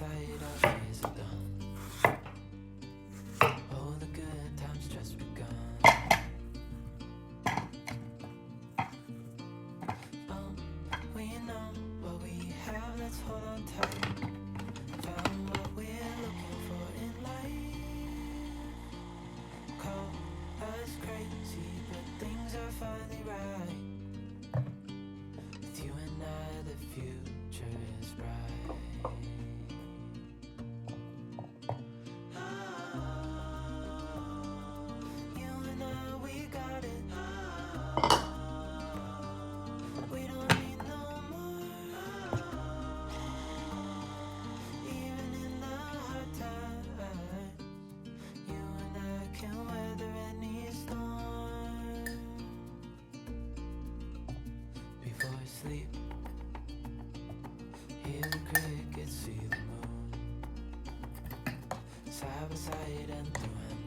side, our fears are done. All the good times just begun. We know what we have, let's hold on tight. Found what we're looking for in life. Call us crazy, but things are finally right. With you and I, the future is bright. You and I, we got it. We don't need no more. Even in the hard times, you and I can weather any storm. Before I sleep, hear the crickets, see the moon. Side by side and through and